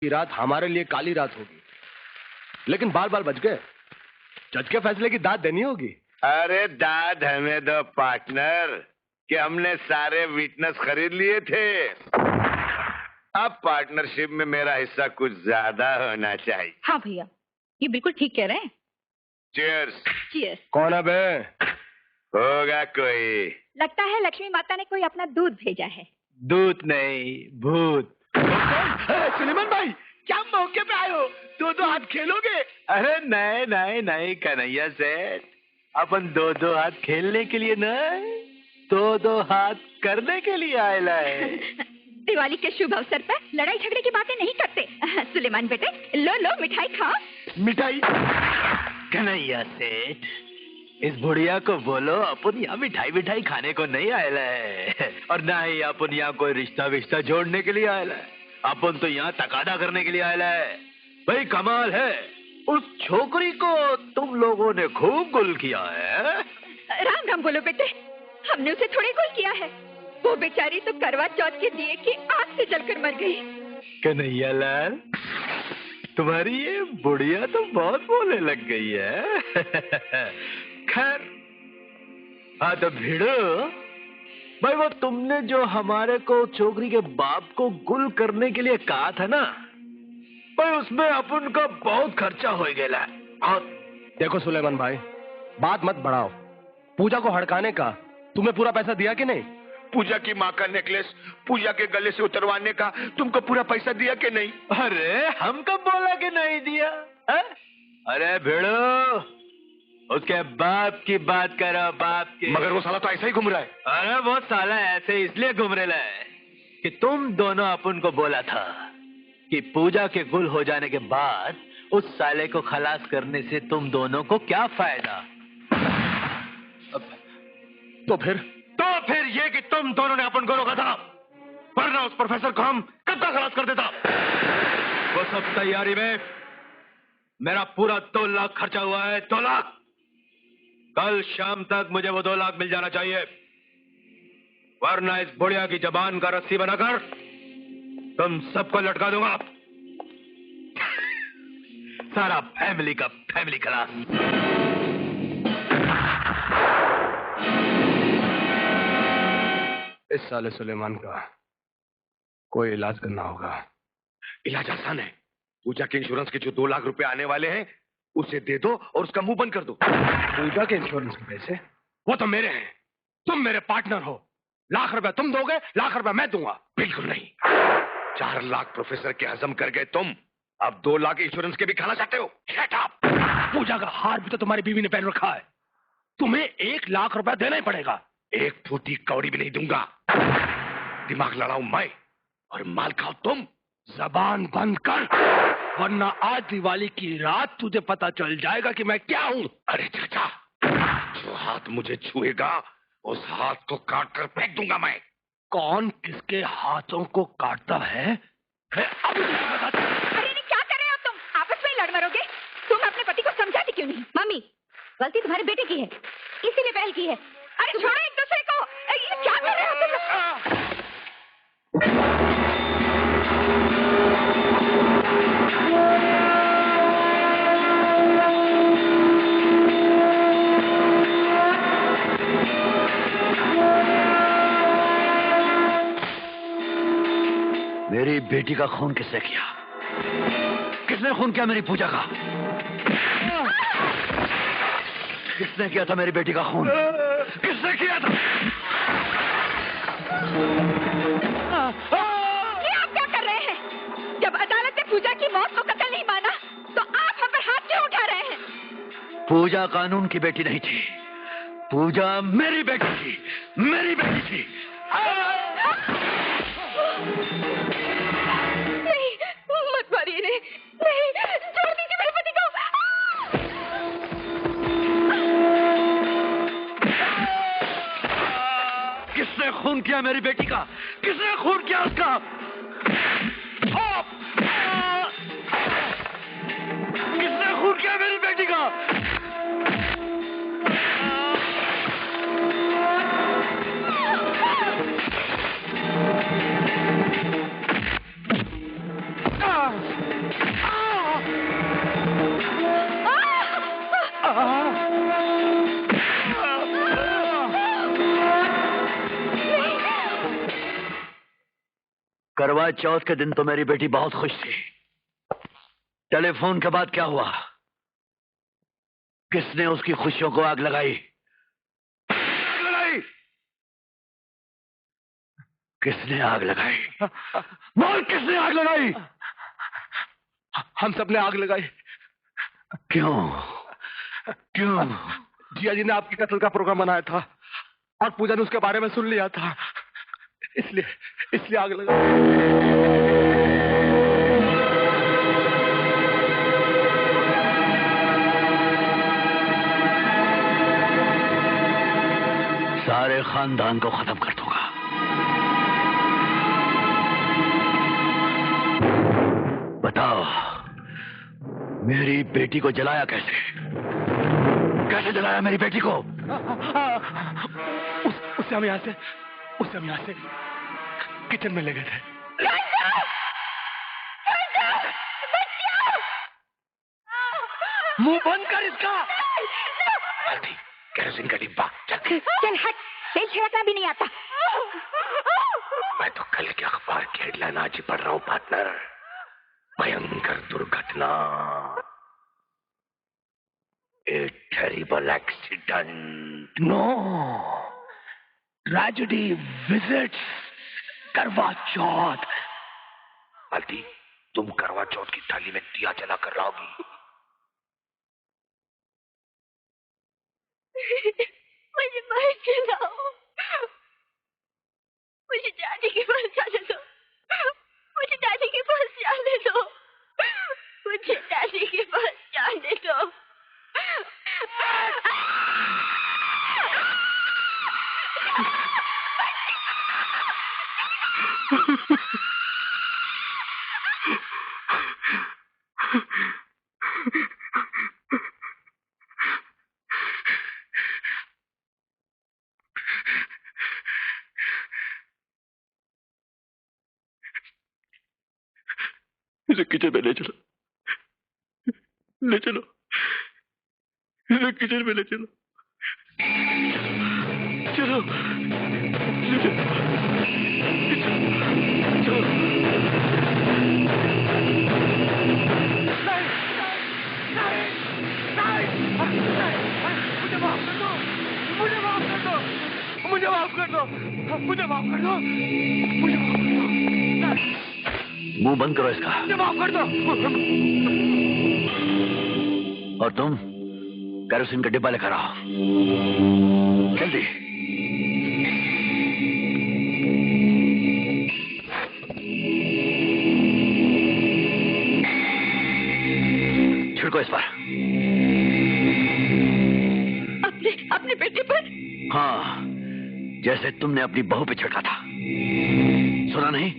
की रात हमारे लिए काली रात होगी, लेकिन बाल बाल बच गए। जज के फैसले की दाद देनी होगी। अरे दाद हमें दो पार्टनर, कि हमने सारे विटनेस खरीद लिए थे। अब पार्टनरशिप में मेरा हिस्सा कुछ ज्यादा होना चाहिए। हाँ भैया, ये बिल्कुल ठीक कह रहे हैं। चीयर्स। चीयर्स। कौन है बे? होगा कोई। लगता है लक्ष्मी माता ने कोई अपना दूध भेजा है। दूध नहीं, भूत। सुलेमान भाई, क्या मौके पे आए हो? दो दो हाथ खेलोगे? अरे नहीं नहीं नहीं कन्हैया सेठ, अपन दो दो हाथ खेलने के लिए नहीं, दो दो हाथ करने के लिए आए है। दिवाली के शुभ अवसर पर लड़ाई झगड़े की बातें नहीं करते। सुलेमान बेटे, लो लो मिठाई खाओ। मिठाई? कन्हैया सेठ, इस बुढ़िया को बोलो अपन यहाँ मिठाई मिठाई खाने को नहीं आयला है, और ना ही अपन यहाँ कोई रिश्ता विश्ता जोड़ने के लिए आयला है। अपन तो यहाँ तकादा करने के लिए आयला है। भाई कमाल है, उस छोकरी को तुम लोगों ने खूब गुल किया है। राम राम बोलो बेटे, हमने उसे थोड़े गुल किया है। वो बेचारी तो करवा चौथ के दिए की आग से जलकर मर गई। कन्हैया लाल, तुम्हारी ये बुढ़िया तो बहुत बोलने लग गई है। खैर, हाँ तो भिड़ो भाई, वो तुमने जो हमारे को छोकरी के बाप को गुल करने के लिए कहा था ना भाई, उसमें अपन का बहुत खर्चा हो गया। और देखो सुलेमान भाई, बात मत बढ़ाओ। पूजा को हड़काने का तुम्हें पूरा पैसा दिया कि नहीं? पूजा की माँ का नेकलेस पूजा के गले से उतरवाने का तुमको पूरा पैसा दिया कि नहीं? अरे हम कब बोला कि नहीं दिया है? अरे भिड़ो, उसके बाप की बात करो, बाप की। मगर वो साला तो ऐसा ही घूम रहा है। अरे वो साला ऐसे इसलिए घूम रहा है कि तुम दोनों अपन को बोला था कि पूजा के गुल हो जाने के बाद उस साले को खलास करने से तुम दोनों को क्या फायदा। तो फिर ये कि तुम दोनों ने अपन को रोका था, वरना उस प्रोफेसर को हम कब का खलास कर देता। वो सब तैयारी में मेरा पूरा 2 लाख खर्चा हुआ है। 2 लाख। कल शाम तक मुझे वो 2 लाख मिल जाना चाहिए, वरना इस बुढ़िया की जबान का रस्सी बनाकर तुम सबको लटका दूंगा। सारा फैमिली का फैमिली खलास। इस साले सुलेमान का कोई इलाज करना होगा। इलाज आसान है। पूजा के इंश्योरेंस के जो 2 लाख रुपए आने वाले हैं उसे दे दो और उसका मुंह बंद कर दो। पूजा के इंश्योरेंस के पैसे? वो तो मेरे हैं, तुम मेरे पार्टनर हो। लाख रुपए तुम दोगे, लाख रुपए मैं दूंगा। बिल्कुल नहीं। 4 लाख प्रोफेसर के हजम कर गए तुम, अब 2 लाख इंश्योरेंस के भी खाना चाहते हो? Shut up! पूजा का हार भी तो तुम्हारी बीवी ने पहन रखा है, तुम्हें 1 लाख रुपए देना ही पड़ेगा। 1 फूटी कौड़ी भी नहीं दूंगा। दिमाग लड़ाऊं मैं और माल खाओ तुम। जबान बंद कर, वरना आज दिवाली की रात तुझे पता चल जाएगा कि मैं क्या हूं। अरे चाचा, जो हाथ मुझे छुएगा उस हाथ को काट कर फेंक दूंगा मैं। कौन किसके हाथों को काटता है अभी मुझे बताता। अरे क्या कर रहे हो तुम? आपस में लड़ मरोगे। तुम अपने पति को समझाती क्यों नहीं? मम्मी, गलती तुम्हारे बेटे की है, इसीलिए पहल की है। अरे छोड़ो एक दूसरे को। ये क्या कर रहे हो तुम? मेरी बेटी का खून किसने किया? किसने खून किया मेरी पूजा का? किसने किया था मेरी बेटी का खून? किसने किया था? ये आप क्या कर रहे हैं? जब अदालत ने पूजा की मौत को कत्ल नहीं माना तो आप हम पर हाथ क्यों उठा रहे हैं? पूजा कानून की बेटी नहीं थी, पूजा मेरी बेटी थी, मेरी बेटी थी। नहीं, मत मारिए नहीं, छोड़ दीजिए मेरे पति को। किसने खून किया मेरी बेटी का? किसने खून किया उसका? किसने खून किया मेरी बेटी का? करवा चौथ के दिन तो मेरी बेटी बहुत खुश थी। टेलीफोन के बाद क्या हुआ? किसने उसकी खुशियों को आग लगाई? आग लगाई? किसने आग लगाई? बोल, किसने आग लगाई? हम सब ने आग लगाई। क्यों? क्यों? जिया जी ने आपके कत्ल का प्रोग्राम बनाया था और पूजा ने उसके बारे में सुन लिया था, इसलिए आग लगाई। सारे खानदान को खत्म कर दूंगा। बताओ, मेरी बेटी को जलाया कैसे? कैसे जलाया मेरी बेटी को? उससे हम यहाँ से किचन में ले गए थे। मुंह बंद कर इसका। केरोसिन का डिब्बा। चल हट, तेल छिड़कना भी नहीं आता। मैं तो कल के अखबार की हेडलाइन आज ही पढ़ रहा हूँ पार्टनर। भयंकर दुर्घटना, a terrible accident. No, tragedy visits Karva Chauth. मालती, तुम करवा चौथ की थाली में दिया जला कर लाओगी। मुझे मार चलाओ, मुझे दादी के पास जाने दो, मुझे दादी के पास जाने दो, मुझे दादी के पास जाने दो। इसे किचन में ले चलो, ले चलो, इसे किचन में ले चलो, चलो, ले चलो, चलो। मुझे माफ कर दो। मुंह बंद करो इसका। मुझे माफ कर दो। और तुम केरोसिन का डिब्बा लेकर आओ, जल्दी। छिड़को इस पर। अपने बेटे पर? हाँ, जैसे तुमने अपनी बहू पे छिड़का था। सुना नहीं?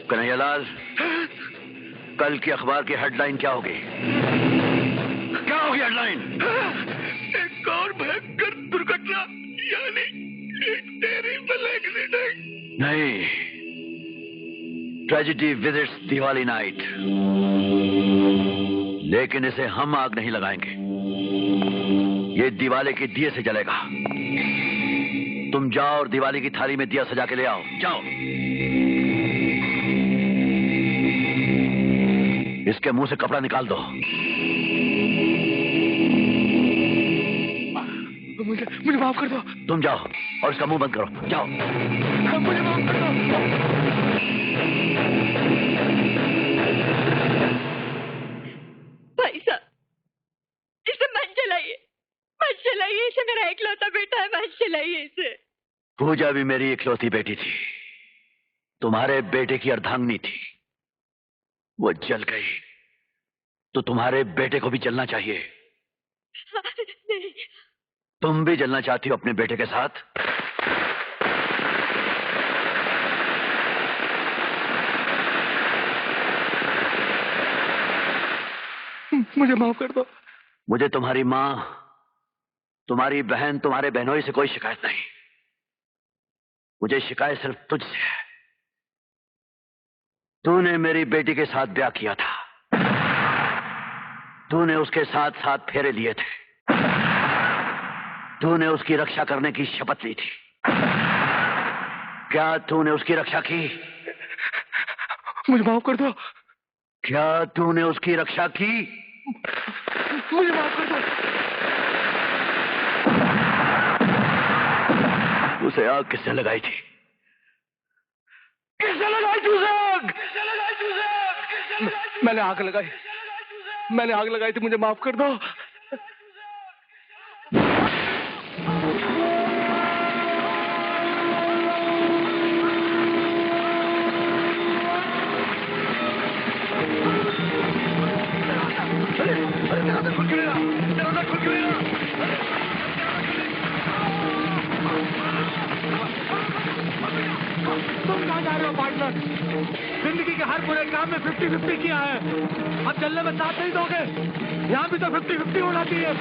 कन्हैयालाल, कल की अखबार की हेडलाइन क्या होगी? क्या होगी हेडलाइन? एक और भयंकर दुर्घटना, यानी एक टेरिबल एक्सीडेंट। नहीं, ट्रेजेडी विजिट्स दिवाली नाइट। लेकिन इसे हम आग नहीं लगाएंगे, ये दिवाली के दिए से जलेगा। तुम जाओ और दिवाली की थाली में दिया सजा के ले आओ, जाओ। इसके मुंह से कपड़ा निकाल दो। मुझे माफ कर दो। तुम जाओ और इसका मुंह बंद करो, जाओ। मुझे माफ कर दो। भाई साहब, इसे मत जलाइए, इसे मेरा इकलौता बेटा है, मत जलाइए इसे। पूजा भी मेरी इकलौती बेटी थी, तुम्हारे बेटे की अर्धांगिनी थी। वो जल गई तो तुम्हारे बेटे को भी जलना चाहिए। नहीं। तुम भी जलना चाहती हो अपने बेटे के साथ? मुझे माफ कर दो। मुझे तुम्हारी माँ, तुम्हारी बहन, तुम्हारे बहनोई से कोई शिकायत नहीं। मुझे शिकायत सिर्फ तुझसे है। तूने मेरी बेटी के साथ ब्याह किया था। तूने उसके साथ साथ फेरे लिए थे, तूने उसकी रक्षा करने की शपथ ली थी। क्या तूने उसकी रक्षा की? मुझे माफ कर दो। क्या तूने उसकी रक्षा की? मुझे माफ कर दो। उसे आग किसने लगाई थी? किसने लगाई थी उसे आग? मैंने आग लगाई। मैंने आग लगाई थी, मुझे माफ कर दो। तुम कहाँ जा रहे हो पार्टनर? जिंदगी के हर बुरे काम में 50-50 किया है, अब चलने में साथ नहीं दोगे? यहाँ भी तो 50-50 होना चाहिए।